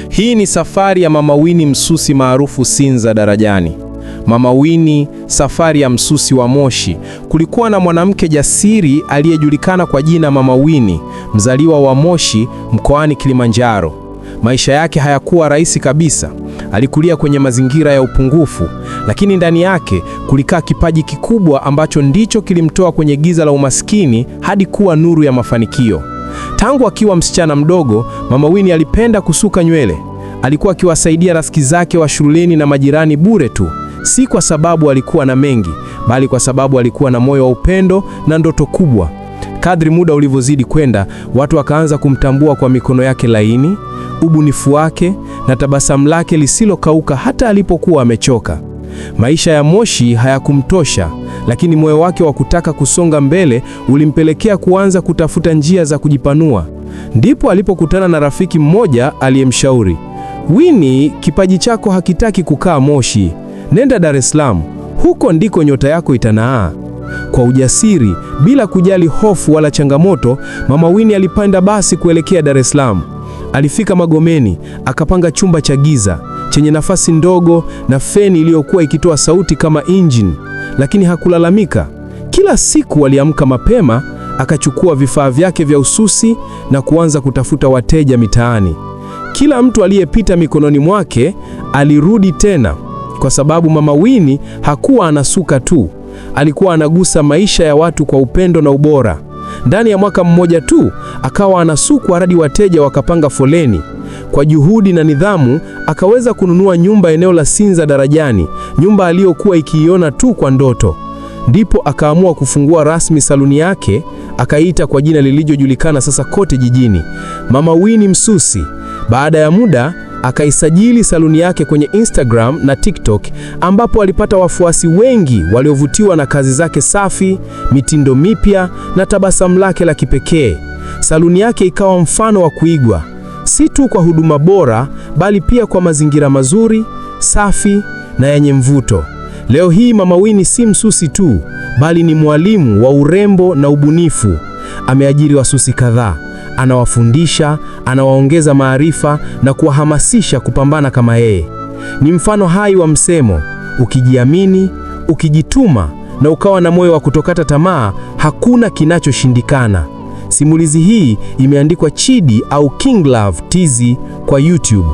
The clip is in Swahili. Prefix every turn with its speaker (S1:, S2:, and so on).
S1: Hii ni safari ya Mama Winnie Msusi maarufu Sinza Darajani. Mama Winnie, safari ya msusi wa Moshi. Kulikuwa na mwanamke jasiri aliyejulikana kwa jina Mama Winnie, mzaliwa wa Moshi mkoani Kilimanjaro. Maisha yake hayakuwa rahisi kabisa. Alikulia kwenye mazingira ya upungufu, lakini ndani yake kulikaa kipaji kikubwa ambacho ndicho kilimtoa kwenye giza la umaskini hadi kuwa nuru ya mafanikio. Tangu akiwa msichana mdogo, Mama Winnie alipenda kusuka nywele. Alikuwa akiwasaidia rafiki zake wa shuleni na majirani bure tu, si kwa sababu alikuwa na mengi, bali kwa sababu alikuwa na moyo wa upendo na ndoto kubwa. Kadri muda ulivyozidi kwenda, watu wakaanza kumtambua kwa mikono yake laini, ubunifu wake na tabasamu lake lisilokauka hata alipokuwa amechoka. Maisha ya Moshi hayakumtosha, lakini moyo wake wa kutaka kusonga mbele ulimpelekea kuanza kutafuta njia za kujipanua. Ndipo alipokutana na rafiki mmoja aliyemshauri, "Winnie, kipaji chako hakitaki kukaa Moshi. Nenda Dar es Salaam, huko ndiko nyota yako itanaa." Kwa ujasiri, bila kujali hofu wala changamoto, Mama Winnie alipanda basi kuelekea Dar es Salaam. Alifika Magomeni, akapanga chumba cha giza chenye nafasi ndogo na feni iliyokuwa ikitoa sauti kama engine, lakini hakulalamika. Kila siku aliamka mapema, akachukua vifaa vyake vya ususi na kuanza kutafuta wateja mitaani. Kila mtu aliyepita mikononi mwake alirudi tena, kwa sababu Mama Winnie hakuwa anasuka tu, alikuwa anagusa maisha ya watu kwa upendo na ubora. Ndani ya mwaka mmoja tu akawa anasukwa hadi wateja wakapanga foleni. Kwa juhudi na nidhamu akaweza kununua nyumba eneo la Sinza Darajani, nyumba aliyokuwa ikiiona tu kwa ndoto. Ndipo akaamua kufungua rasmi saluni yake, akaita kwa jina lililojulikana sasa kote jijini, Mama Winnie Msusi. Baada ya muda akaisajili saluni yake kwenye Instagram na TikTok, ambapo alipata wafuasi wengi waliovutiwa na kazi zake safi, mitindo mipya na tabasamu lake la kipekee. Saluni yake ikawa mfano wa kuigwa, si tu kwa huduma bora, bali pia kwa mazingira mazuri, safi na yenye mvuto. Leo hii Mama Winnie si msusi tu, bali ni mwalimu wa urembo na ubunifu. Ameajiri wasusi kadhaa, anawafundisha, anawaongeza maarifa na kuwahamasisha kupambana kama yeye. Ni mfano hai wa msemo, ukijiamini, ukijituma na ukawa na moyo wa kutokata tamaa, hakuna kinachoshindikana. Simulizi hii imeandikwa Chidi au King Love TZ kwa YouTube.